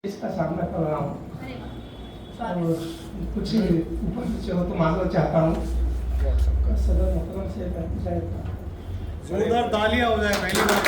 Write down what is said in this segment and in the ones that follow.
इसका सामना कर रहा हूँ और कुछ ही ऊपर नीचे हो तो माजरत चाहता हूँ। सदर मोहतरम से जोरदार तालियां हो जाए पहली बार।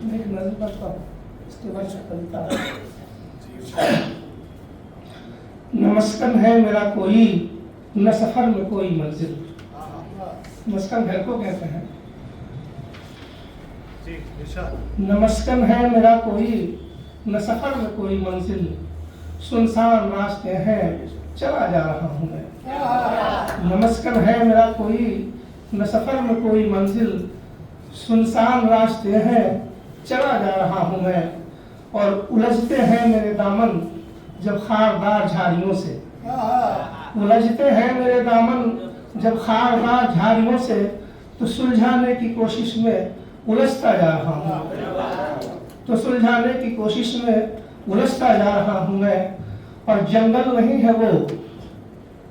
मैं एक नज़र करता हूँ इसके बाद से कविता। नमस्कार है मेरा कोई न सफर में कोई मंजिल। नमस्कार घर को कहते हैं। नमस्कार है मेरा कोई न सफर में कोई मंजिल, सुनसान रास्ते हैं चला जा रहा हूँ मैं। नमस्कार है मेरा कोई न सफर में कोई मंजिल, सुनसान रास्ते हैं चला जा रहा हूँ मैं। और उलझते हैं मेरे दामन जब खारदार झाड़ियों से, उलझते हैं मेरे दामन जब खारदार झाड़ियों से, तो सुलझाने की कोशिश में उलझता जा रहा हूँ, तो सुलझाने की कोशिश में उलझता जा रहा हूँ मैं। और जंगल नहीं है वो,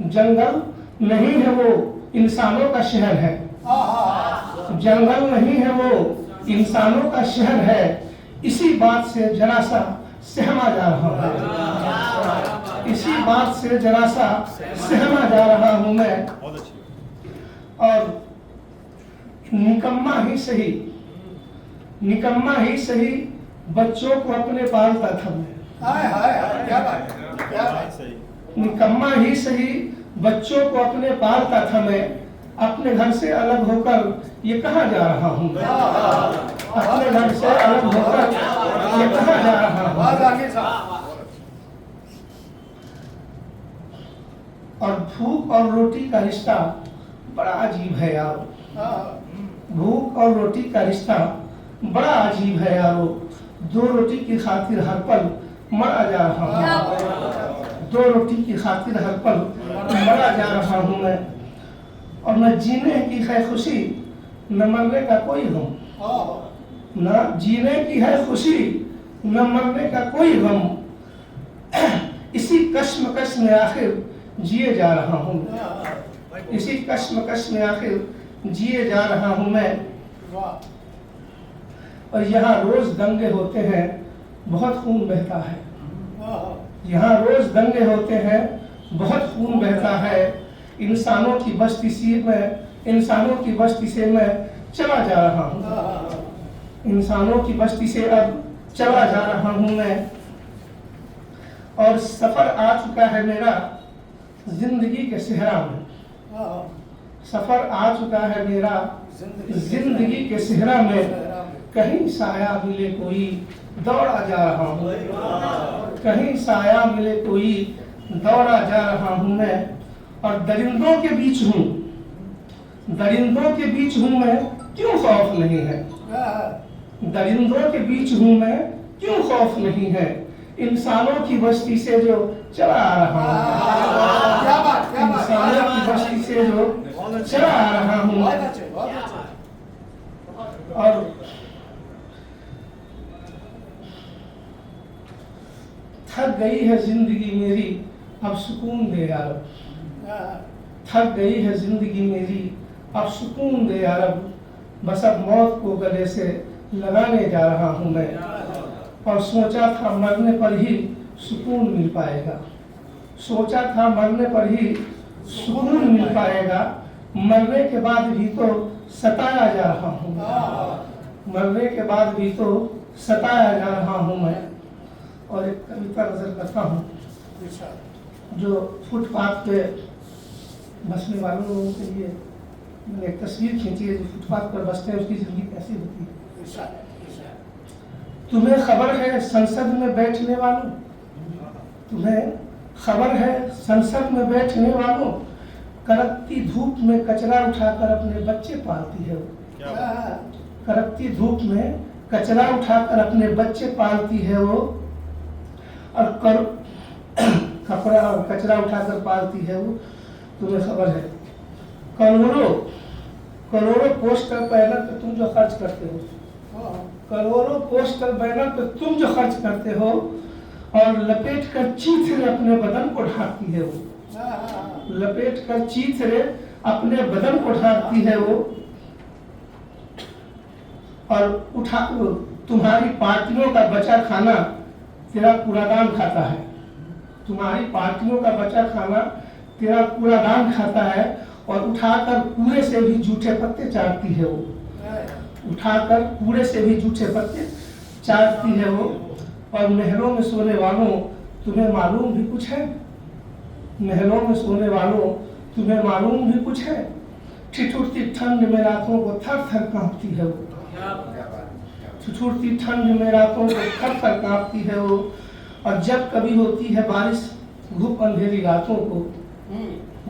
जंगल नहीं है वो इंसानों का शहर है, जंगल नहीं है वो इंसानों का शहर है। इसी बात से जरा सा सहमा जा रहा हूँ, इसी बात से जरा सा सहमा जा रहा हूँ मैं। और निकम्मा ही सही, निकम्मा ही सही बच्चों को अपने पालता था मैं। क्या बात सही। निकम्मा ही सही बच्चों को अपने पालता था मैं। अपने घर से अलग होकर ये कहाँ जा रहा हूँ, अपने घर से अलग होकर ये कहाँ जा रहा हूँ। और भूख और रोटी का रिश्ता बड़ा अजीब है यारो, भूख और रोटी का रिश्ता बड़ा अजीब है यारो। दो रोटी की खातिर हर पल मरा जा रहा हूँ, दो रोटी की खातिर हर पल मरा जा रहा हूँ मैं। और न जीने की है खुशी न मरने का कोई गम, न जीने की है खुशी न मरने का कोई गम। इसी कश्मकश में आखिर जिए जा रहा हूँ, इसी कश्मकश में आखिर जिए जा रहा हूँ मैं। और यहाँ रोज दंगे होते हैं बहुत खून बहता है, यहाँ रोज दंगे होते हैं बहुत खून बहता है। इंसानों की बस्ती से मैं, इंसानों की बस्ती से मैं चला जा रहा हूँ, इंसानों की बस्ती से अब चला जा रहा हूँ मैं। और सफर आ चुका है मेरा जिंदगी के सेहरा में, सफर आ चुका है मेरा जिंदगी के सेहरा में। कहीं साया मिले कोई दौड़ा जा रहा हूँ, कहीं साया मिले कोई दौड़ा जा रहा हूँ मैं। और दरिंदों के बीच हूँ, दरिंदों के बीच हूँ मैं क्यों खौफ नहीं है, दरिंदों के बीच हूँ मैं क्यों खौफ नहीं है। इंसानों की बस्ती से जो चला आ रहा हूँ, इंसानों की बस्ती से जो चला आ रहा हूँ। और थक गई है जिंदगी मेरी अब सुकून दे यार, थक गई है जिंदगी मेरी अब सुकून दे यार। बस अब मौत को गले से लगाने जा रहा हूँ मैं। और सोचा था मरने पर ही सुकून मिल पाएगा, सोचा था मरने पर ही सुकून मिल पाएगा। मरने के बाद भी तो सताया जा रहा हूँ, मरने के बाद भी तो सताया जा रहा हूँ मैं। और एक कविता नजर करता हूँ जो फुटपाथ पे बसने वालों लोगों के लिए मैंने एक तस्वीर खींची है। जो फुटपाथ पर बसते हैं उसकी जिंदगी कैसी होती है। तुम्हें खबर है संसद में बैठने वालों, तुम्हें खबर है संसद में बैठने वालों, कड़कती धूप में कचरा उठाकर अपने बच्चे पालती है वो। कड़कती धूप में कचरा उठाकर अपने बच्चे पालती है वो, और कपड़ा और कचरा उठाकर पालती है वो। तुम्हें खबर है, करोड़ों पोस्टर बैनर पे तुम जो खर्च करते हो, करोड़ों पोस्टर बैनर पे तुम जो खर्च करते हो, और लपेट कर चीथड़े अपने बदन को ढांकती है वो, लपेट कर चीथड़े अपने बदन को ढांकती है वो, और तुम्हारी पार्टियों का बचा खाना तेरा कूड़ादान खाता है, तुम्हारी पार्टियों का बचा खाना तेरा कूड़ादान खाता है, और उठाकर कूड़े से भी जूठे पत्ते चाटती है वो, उठाकर कूड़े से भी जूठे पत्ते चाटती है वो। और महलों में सोने वालों तुम्हें मालूम भी कुछ है, महलों में सोने वालों तुम्हें मालूम भी कुछ है, ठिठुरती ठंड में रातों को थर थर कांपती है वो, ठिठुरती ठंड में रातों को थर थर कांपती है वो। और जब कभी होती है बारिश घुप अंधेरी रातों को,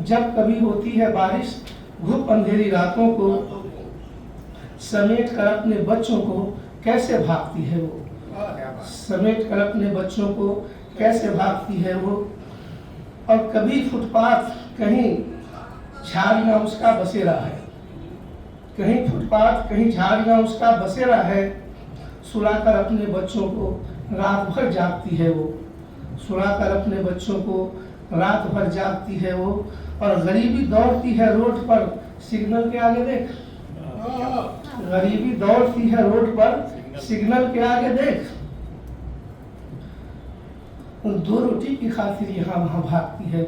जब कभी होती है बारिश घुप अंधेरी रातों को, समेट कर अपने बच्चों को कैसे भागती है वो, समेट कर अपने बच्चों को कैसे भागती है वो। और कभी फुटपाथ कहीं झाड़ियाँ उसका बसेरा है, कहीं फुटपाथ कहीं झाड़ियाँ उसका बसेरा है, सुलाकर अपने बच्चों को रात भर जागती है वो, सुलाकर अपने बच्चों को रात भर जागती है वो। और गरीबी दौड़ती है रोड पर सिग्नल के आगे देख, गरीबी दौड़ती है रोड पर सिग्नल के आगे देख, दो रोटी की खातिर यहाँ वहाँ भागती है,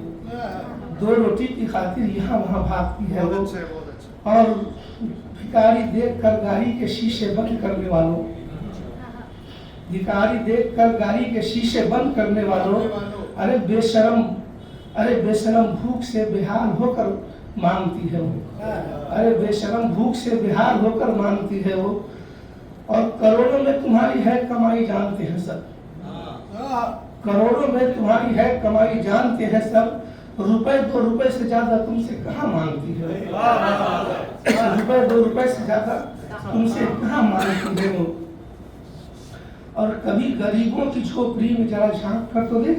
दो रोटी की खातिर यहाँ वहाँ भागती है वो। और भिखारी देख कर गाड़ी के शीशे बंद करने वालों, भिखारी देख कर गाड़ी के शीशे बंद करने वालों, अरे बेशरम भूख से बेहाल होकर मांगती है वो, अरे बेशरम भूख से बेहाल होकर मांगती है वो। और करोड़ों में तुम्हारी है कमाई जानते हैं सब, करोड़ों में तुम्हारी है कमाई जानते हैं सब, रुपए 2 रुपए से ज्यादा तुमसे कहाँ मांगती है, रुपए 2 रुपए से ज्यादा तुमसे कहाँ मांगती है वो। और कभी गरीबों की झोपड़ी में जरा झांक कर तो देख,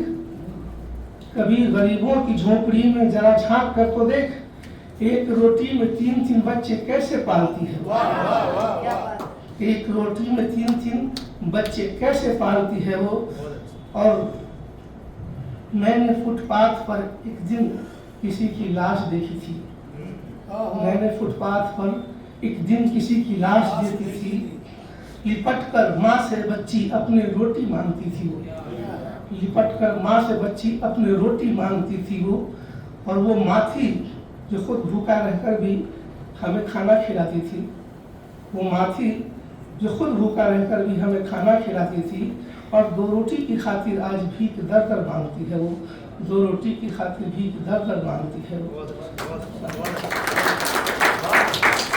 कभी गरीबों की झोपड़ी में जरा झांक कर तो देख, एक रोटी में 3-3 बच्चे कैसे पालती है, एक रोटी में 3-3 बच्चे कैसे पालती है वो। और मैंने फुटपाथ पर एक दिन किसी की लाश देखी थी, मैंने फुटपाथ पर एक दिन किसी की लाश देखी थी, लिपट कर माँ से बच्ची अपनी रोटी मांगती थी वो, लिपट कर माँ से बच्ची अपनी रोटी मांगती थी वो। और वो माँ थी जो खुद भूखा रहकर भी हमें खाना खिलाती थी, वो माँ थी जो खुद भूखा रहकर भी हमें खाना खिलाती थी। और 2 रोटी की खातिर आज भीख दर दर मांगती है वो, 2 रोटी की खातिर भीख दर दर मांगती है वो।